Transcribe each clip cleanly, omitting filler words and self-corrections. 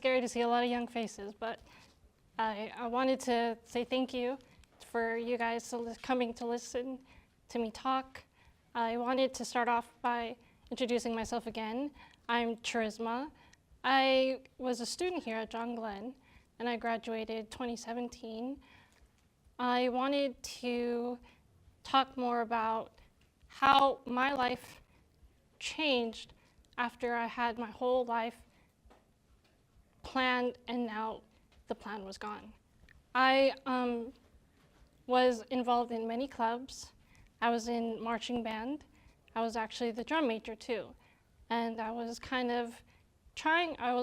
scary to see a lot of young faces, but I wanted to say thank you for you guys coming to listen to me talk. I wanted to start off by introducing myself again. I'm Charisma. I was a student here at John Glenn, and I graduated 2017. I wanted to talk more about how my life changed after I had my whole life planned and now the plan was gone. I was involved in many clubs. I was in marching band. I was actually the drum major too. And I was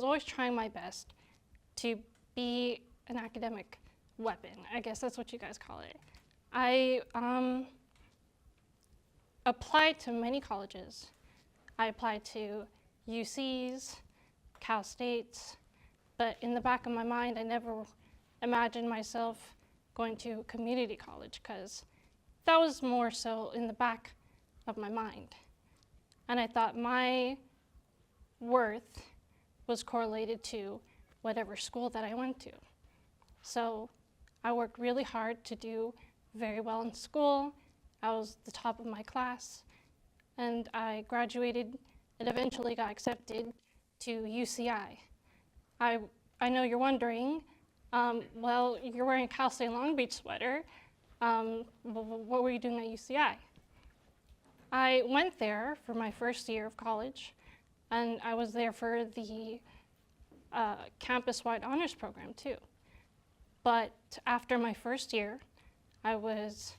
always trying my best to be an academic weapon. I guess that's what you guys call it. I applied to many colleges. I applied to UCs, Cal States, but in the back of my mind, I never imagined myself going to community college because that was more so in the back of my mind. And I thought my worth was correlated to whatever school that I went to. So I worked really hard to do very well in school. I was the top of my class, and I graduated and eventually got accepted to UCI. I know you're wondering, well, you're wearing a Cal State Long Beach sweater. What were you doing at UCI? I went there for my first year of college, and I was there for the campus-wide honors program too. But after my first year, I was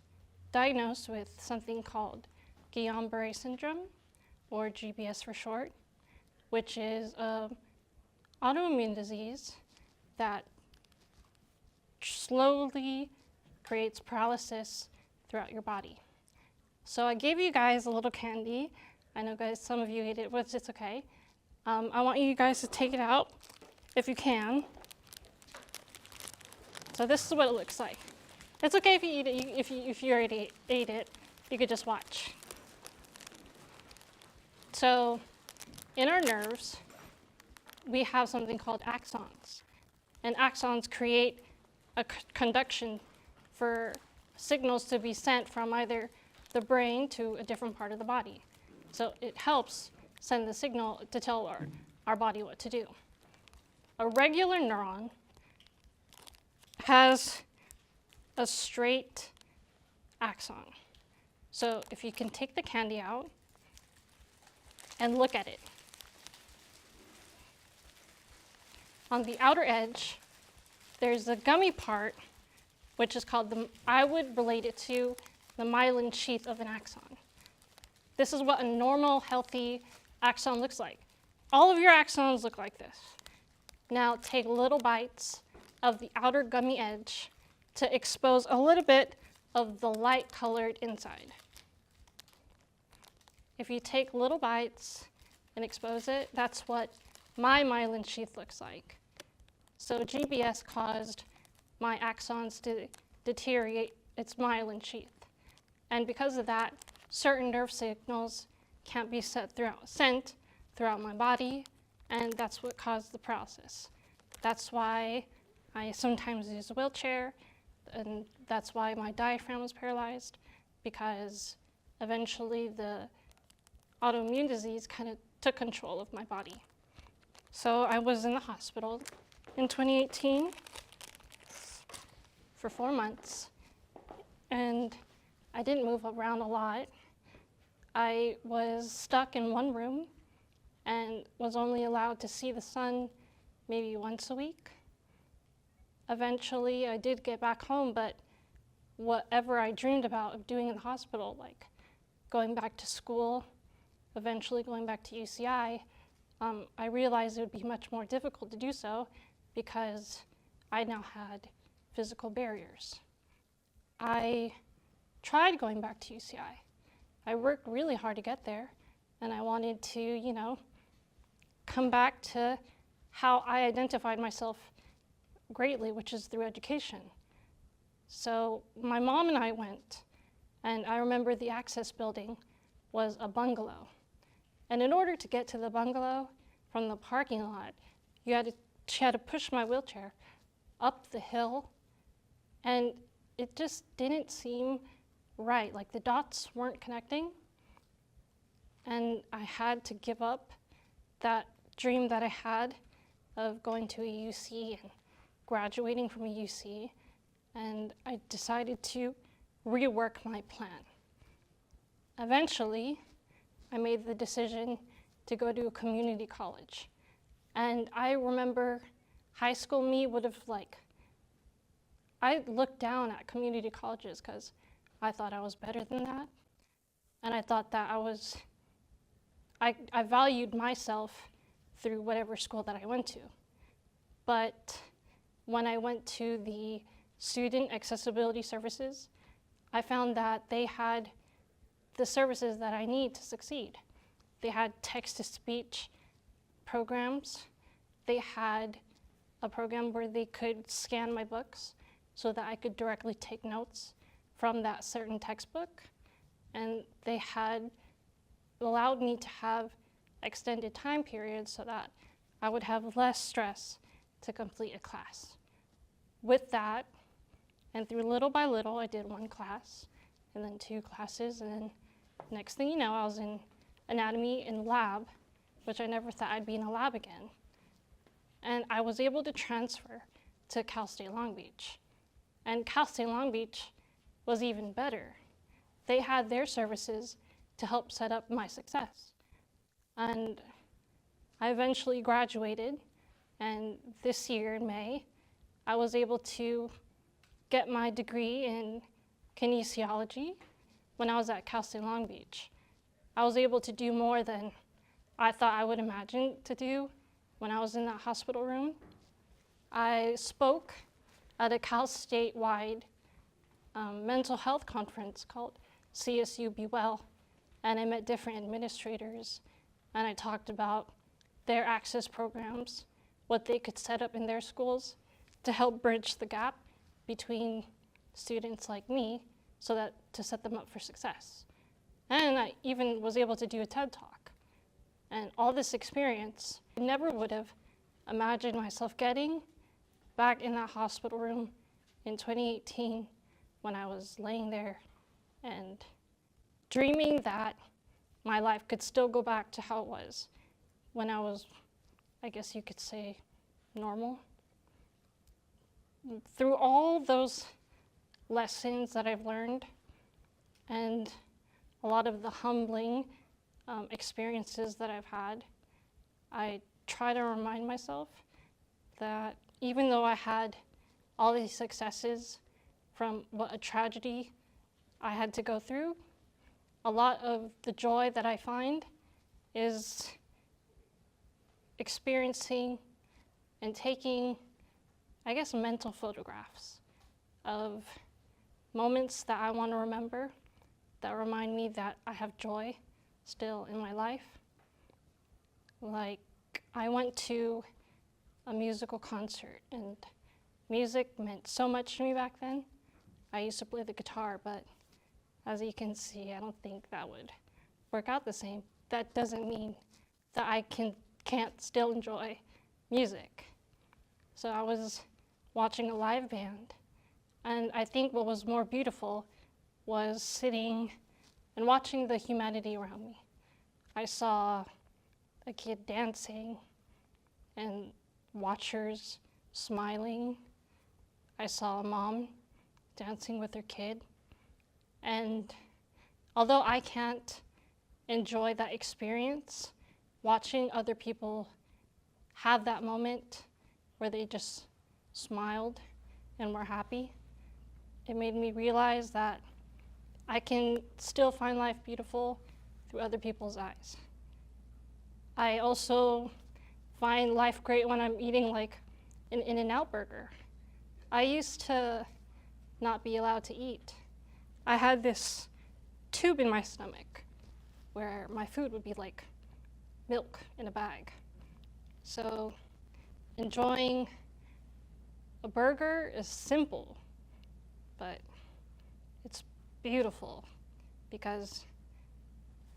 diagnosed with something called Guillain-Barré syndrome, or GBS for short, which is an autoimmune disease that slowly creates paralysis throughout your body. So I gave you guys a little candy. I know guys, some of you ate it, but it's okay. I want you guys to take it out if you can. So this is what it looks like. It's okay if you eat it, if you already ate it, you could just watch. So in our nerves, we have something called axons. And axons create a conduction for signals to be sent from either the brain to a different part of the body. So it helps send the signal to tell our body what to do. A regular neuron has a straight axon. So if you can take the candy out and look at it. On the outer edge, there's a gummy part, which is called I would relate it to the myelin sheath of an axon. This is what a normal, healthy axon looks like. All of your axons look like this. Now take little bites of the outer gummy edge to expose a little bit of the light-colored inside. If you take little bites and expose it, that's what my myelin sheath looks like. So GBS caused my axons to deteriorate its myelin sheath. And because of that, certain nerve signals can't be sent throughout my body, and that's what caused the paralysis. That's why I sometimes use a wheelchair, and that's why my diaphragm was paralyzed, because eventually the autoimmune disease kind of took control of my body. So I was in the hospital in 2018 for 4 months, and I didn't move around a lot. I was stuck in one room and was only allowed to see the sun maybe once a week. Eventually, I did get back home, but whatever I dreamed about of doing in the hospital, like going back to school, eventually going back to UCI, I realized it would be much more difficult to do so because I now had physical barriers. I tried going back to UCI. I worked really hard to get there, and I wanted to, come back to how I identified myself greatly, which is through education. So my mom and I went, and I remember the access building was a bungalow. And in order to get to the bungalow from the parking lot, you had to she had to push my wheelchair up the hill, and it just didn't seem right. Like the dots weren't connecting, and I had to give up that dream that I had of going to a UC and graduating from a UC, and I decided to rework my plan. Eventually, I made the decision to go to a community college. And I remember high school me would have I looked down at community colleges because I thought I was better than that. And I thought that I valued myself through whatever school that I went to. But when I went to the student accessibility services, I found that they had the services that I need to succeed. They had text-to-speech programs. They had a program where they could scan my books so that I could directly take notes from that certain textbook. And they had allowed me to have extended time periods so that I would have less stress to complete a class. With that, and through little by little, I did one class, and then 2 classes, and then next thing you know, I was in anatomy in lab, which I never thought I'd be in a lab again. And I was able to transfer to Cal State Long Beach. And Cal State Long Beach was even better. They had their services to help set up my success. And I eventually graduated, and this year in May, I was able to get my degree in kinesiology when I was at Cal State Long Beach. I was able to do more than I thought I would imagine to do when I was in that hospital room. I spoke at a Cal State-wide mental health conference called CSU Be Well, and I met different administrators, and I talked about their access programs, what they could set up in their schools to help bridge the gap between students like me so that to set them up for success. And I even was able to do a TED Talk. And all this experience, I never would have imagined myself getting back in that hospital room in 2018 when I was laying there and dreaming that my life could still go back to how it was when I was, I guess you could say, normal. Through all those lessons that I've learned and a lot of the humbling experiences that I've had, I try to remind myself that even though I had all these successes from what a tragedy I had to go through, a lot of the joy that I find is experiencing and taking, I guess, mental photographs of moments that I want to remember that remind me that I have joy still in my life. Like, I went to a musical concert, and music meant so much to me back then. I used to play the guitar, but as you can see, I don't think that would work out the same. That doesn't mean that I can't still enjoy music. So I was watching a live band, and I think what was more beautiful was sitting and watching the humanity around me. I saw a kid dancing and watchers smiling. I saw a mom dancing with her kid. And although I can't enjoy that experience, watching other people have that moment where they just smiled and were happy, it made me realize that I can still find life beautiful through other people's eyes. I also find life great when I'm eating like an In-N-Out burger. I used to not be allowed to eat. I had this tube in my stomach where my food would be like milk in a bag. So enjoying a burger is simple, but it's beautiful because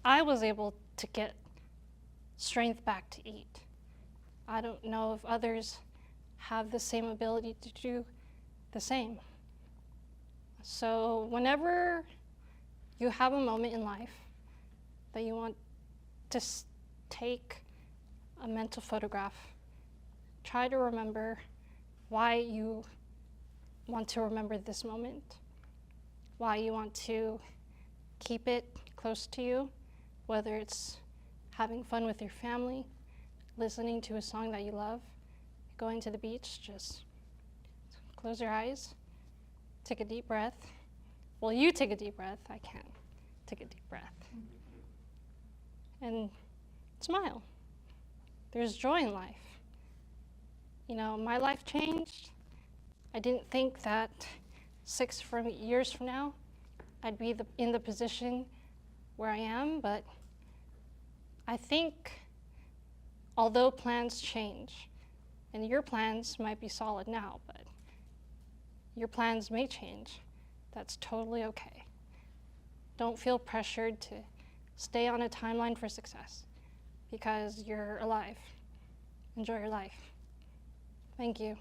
I was able to get strength back to eat. I don't know if others have the same ability to do the same. So whenever you have a moment in life that you want to take a mental photograph, try to remember why you want to remember this moment, why you want to keep it close to you, whether it's having fun with your family, listening to a song that you love, going to the beach. Just close your eyes, take a deep breath. Well, you take a deep breath. I can't. Take a deep breath. And smile. There's joy in life. You know, my life changed. I didn't think that 6 years from now, I'd be in the position where I am, but I think although plans change, and your plans might be solid now, but your plans may change, that's totally okay. Don't feel pressured to stay on a timeline for success because you're alive. Enjoy your life. Thank you.